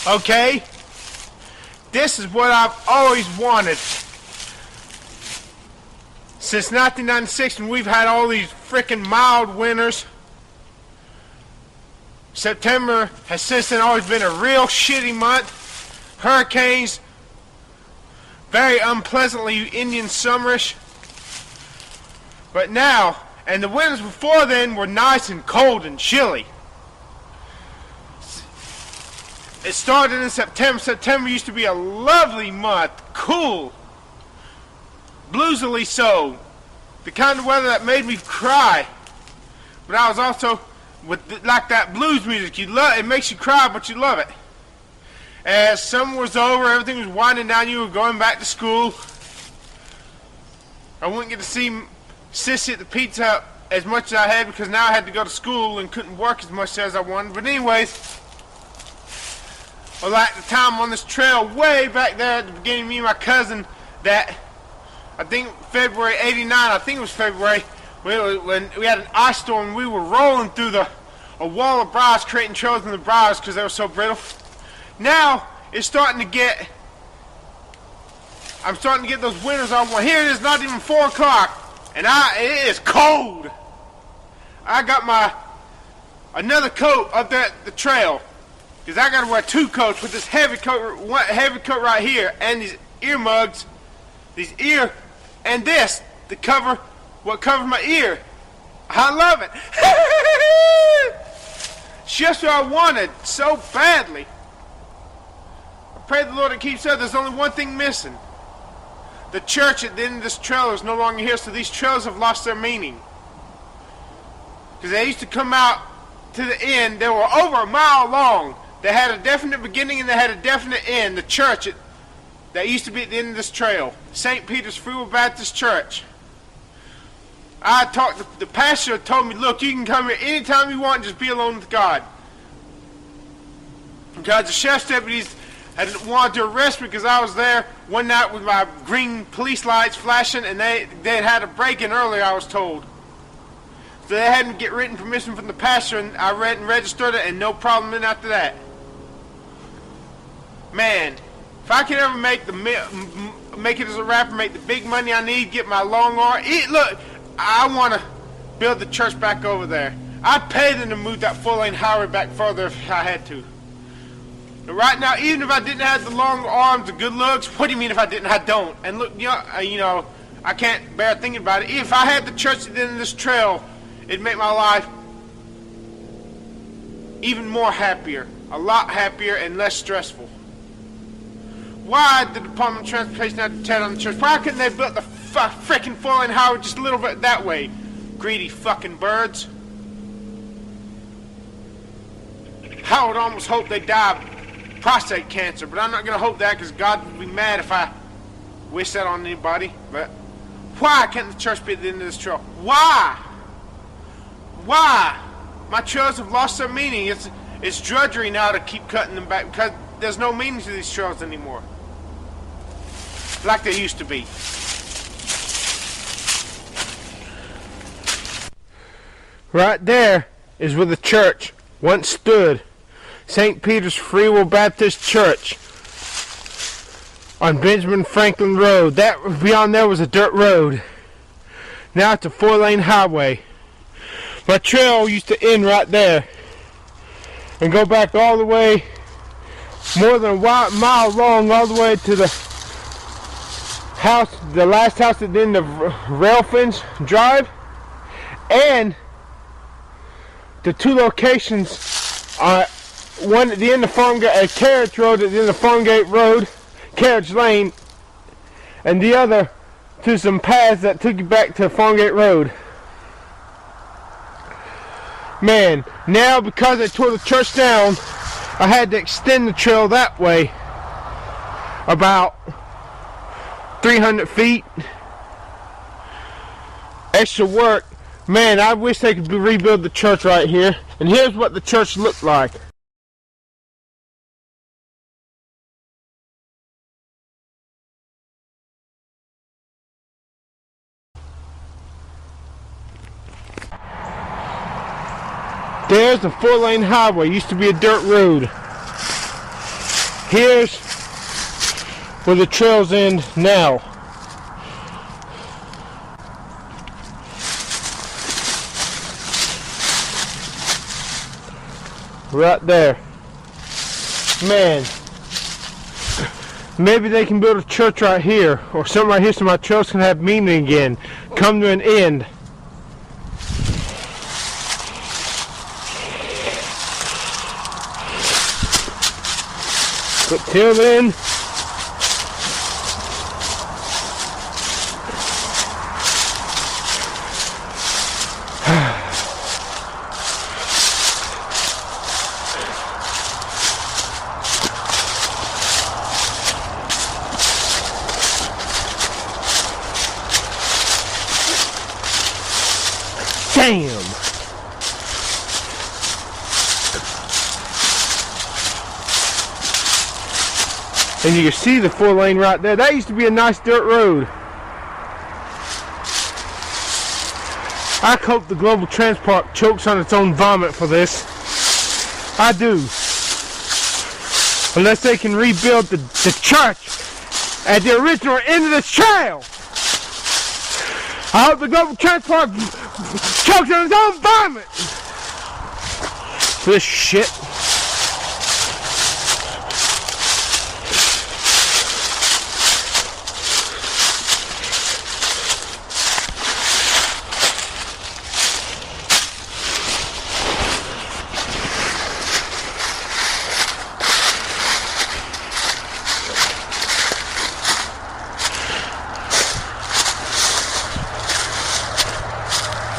Okay? This is what I've always wanted. Since 1996, when we've had all these freaking mild winters, September has since then always been a real shitty month. Hurricanes, very unpleasantly Indian summerish. But now, and the winters before then were nice and cold and chilly. It started in September. September used to be a lovely month, cool, bluesily so, the kind of weather that made me cry. But I was also with like that blues music. You love it, makes you cry, but you love it. As summer was over, everything was winding down. You were going back to school. I wouldn't get to see Sissy at the pizza Hut as much as I had because now I had to go to school and couldn't work as much as I wanted. But anyways, well, like the time on this trail way back there at the beginning, me and my cousin, that I think February '89, I think it was February, when we had an ice storm and we were rolling through a wall of briars, creating trails in the briars because they were so brittle. Now it's starting to get, I'm starting to get those winters I want. Here it is, not even 4 o'clock, and it is cold. I got another coat up there at the trail, because I got to wear 2 coats with this heavy coat right here, and these ear mugs, and this to cover what covers my ear. I love it. It's just what I wanted so badly. I pray the Lord it keeps up. There's only one thing missing. The church at the end of this trail is no longer here, so these trails have lost their meaning. Because they used to come out to the end. They were over a mile long. They had a definite beginning and they had a definite end. The church that used to be at the end of this trail, St. Peter's Free Will Baptist Church. The pastor told me, look, you can come here anytime you want, just be alone with God. Because the sheriff's deputies had wanted to arrest me because I was there one night with my green police lights flashing, and they had a break-in earlier, I was told. So they had to get written permission from the pastor, and I read and registered it, and no problem in after that. Man, if I could ever make it as a rapper, make the big money I need, get my long arm. Look, I want to build the church back over there. I'd pay them to move that 4-lane highway back further if I had to. But right now, even if I didn't have the long arms, the good looks, what do you mean if I didn't? I don't. And look, you know, I can't bear thinking about it. If I had the church at the end of this trail, it'd make my life even more happier, a lot happier and less stressful. Why did the Department of Transportation have to tear down the church? Why couldn't they build the frickin' 4-lane highway just a little bit that way? Greedy fucking birds. I would almost hope they die of prostate cancer, but I'm not going to hope that because God would be mad if I wish that on anybody. But why can't the church be at the end of this trail? Why? Why? My trails have lost their meaning. It's drudgery now to keep cutting them back because there's no meaning to these trails anymore, like they used to be. Right there is where the church once stood. St. Peter's Free Will Baptist Church on Benjamin Franklin Road. That beyond there was a dirt road. Now it's a 4-lane highway. My trail used to end right there and go back all the way, more than a mile long, all the way to the house, the last house at the end of Railfins Drive, and the 2 locations, one at the end of Farmgate, Carriage Road at the end of Farmgate Road, Carriage Lane, and the other to some paths that took you back to Farmgate Road. Man, now because they tore the church down, I had to extend the trail that way about 300 feet. Extra work. Man, I wish they could rebuild the church right here. And here's what the church looked like. There's the 4-lane highway. Used to be a dirt road. Here's where the trails end now. Right there. Man, maybe they can build a church right here or something right here so my trails can have meaning again. Come to an end. But till then, damn. And you can see the 4-lane right there. That used to be a nice dirt road. I hope the Global Transport chokes on its own vomit for this. I do. Unless they can rebuild the church at the original end of the trail. I hope the Global Transport chokes on its own vomit for this shit.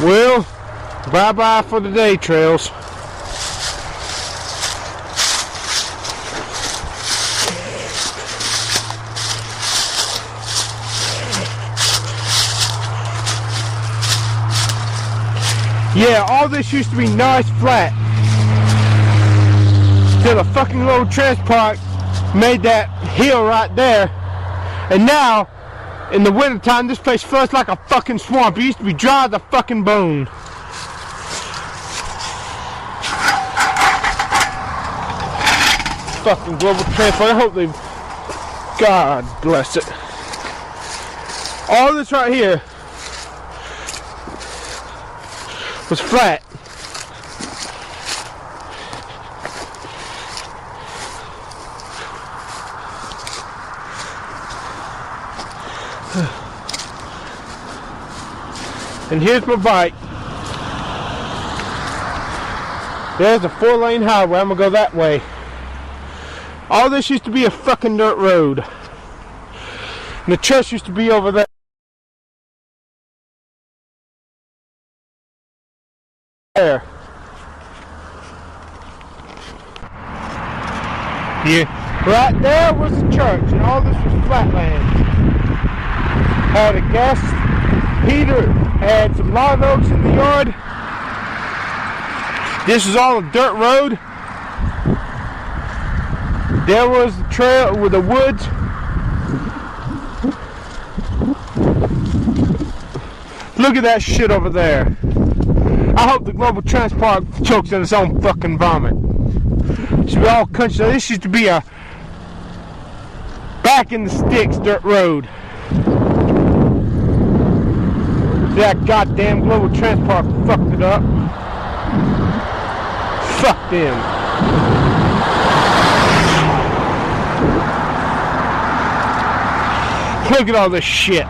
Well, bye-bye for the day, trails. Yeah, all this used to be nice flat. Till the fucking Global Transport made that hill right there. And now, in the wintertime, this place feels like a fucking swamp. It used to be dry as a fucking bone. Fucking Global Transport. I hope they... God bless it. All this right here was flat. And here's my bike. There's a 4-lane highway. I'm gonna go that way. All this used to be a fucking dirt road. And the church used to be over there. Yeah, right there was the church, and all this was flat land. Had a gas heater, had some live oaks in the yard. This is all a dirt road. There was the trail with the woods. Look at that shit over there. I hope the Global Transport chokes on its own fucking vomit. It should be all country. This used to be a back in the sticks dirt road. That goddamn Global Transport fucked it up. Fuck them. Look at all this shit.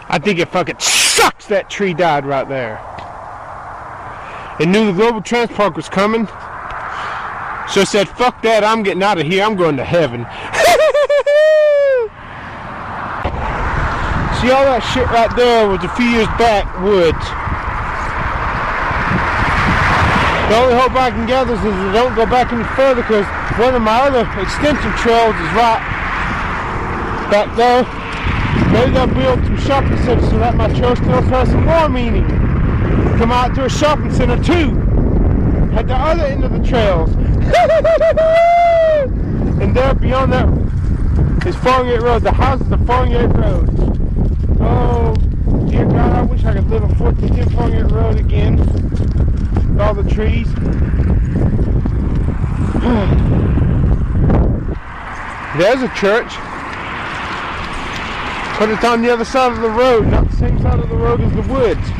I think it fucking sucks that tree died right there. It knew the Global Transport was coming. So it said, fuck that, I'm getting out of here, I'm going to heaven. See, all that shit right there was a few years back woods. The only hope I can gather is that they don't go back any further, because one of my other extension trails is right back there. Maybe they'll build some shopping centers so that my trail still has some more meaning. Come out to a shopping center too, at the other end of the trails. And there beyond that is Farmgate Road. The houses of Farmgate Road. Oh, dear God, I wish I could live on 1410 Farmgate Road again. With all the trees. There's a church. But it's on the other side of the road, not the same side of the road as the woods.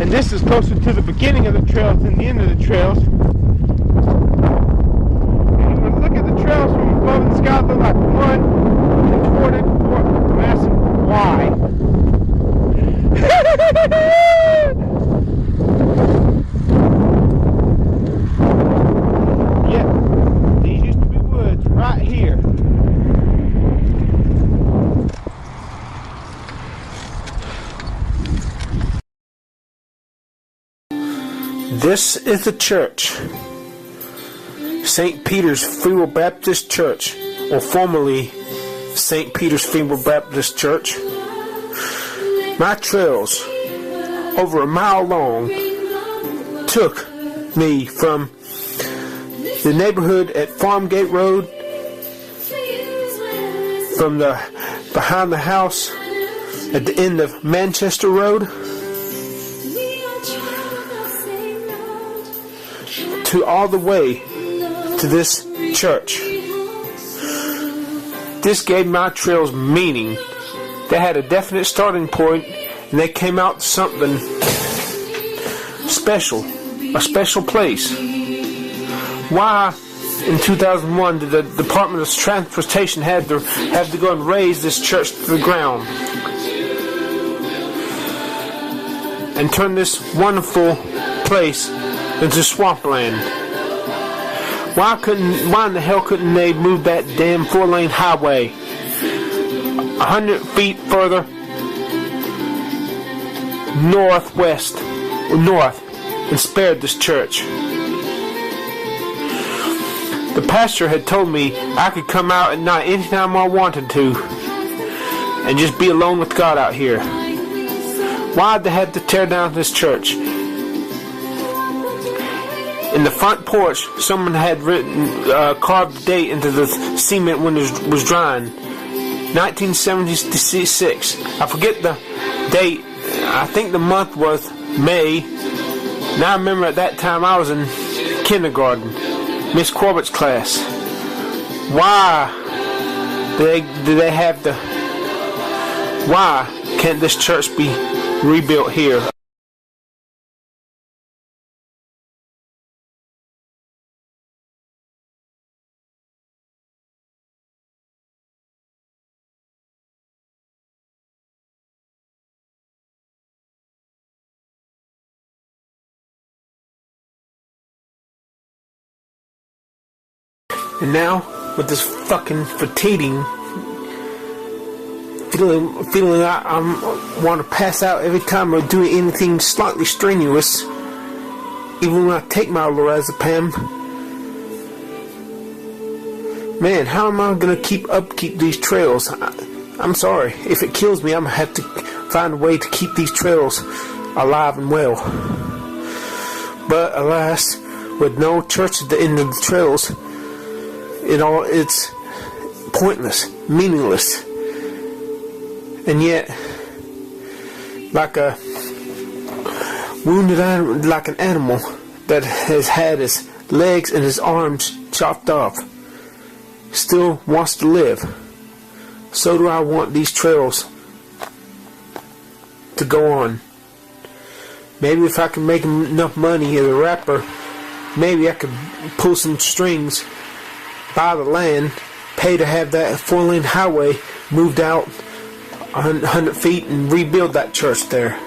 And this is closer to the beginning of the trails than the end of the trails. And when you look at the trails from above in the sky, they're like one contorted massive Y. Yeah, these used to be woods right here. This is the church, St. Peter's Free Will Baptist Church, or formerly St. Peter's Free Will Baptist Church. My trails, over a mile long, took me from the neighborhood at Farmgate Road, from the behind the house at the end of Manchester Road, to all the way to this church. This gave my trails meaning. They had a definite starting point, and they came out to something special, a special place. Why in 2001 did the Department of Transportation have to go and raise this church to the ground and turn this wonderful place into swampland? Why in the hell couldn't they move that damn 4-lane highway 100 feet further north and spared this church? The pastor had told me I could come out at night anytime I wanted to and just be alone with God out here. Why'd they have to tear down this church? In the front porch, someone had carved the date into the cement when it was drying. 1976. I forget the date. I think the month was May. Now I remember at that time I was in kindergarten, Miss Corbett's class. Why do they have to? Why can't this church be rebuilt here? And now, with this fucking fatiguing feeling I want to pass out every time I'm doing anything slightly strenuous, even when I take my lorazepam. Man, how am I gonna keep these trails? I'm sorry. If it kills me, I'm gonna have to find a way to keep these trails alive and well. But alas, with no church at the end of the trails, it's pointless, meaningless. And yet, like a wounded animal, like an animal that has had his legs and his arms chopped off, still wants to live, so do I want these trails to go on. Maybe if I can make enough money as a rapper, maybe I could pull some strings, buy the land, pay to have that 4-lane highway moved out 100 feet and rebuild that church there.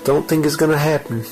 Don't think it's gonna happen.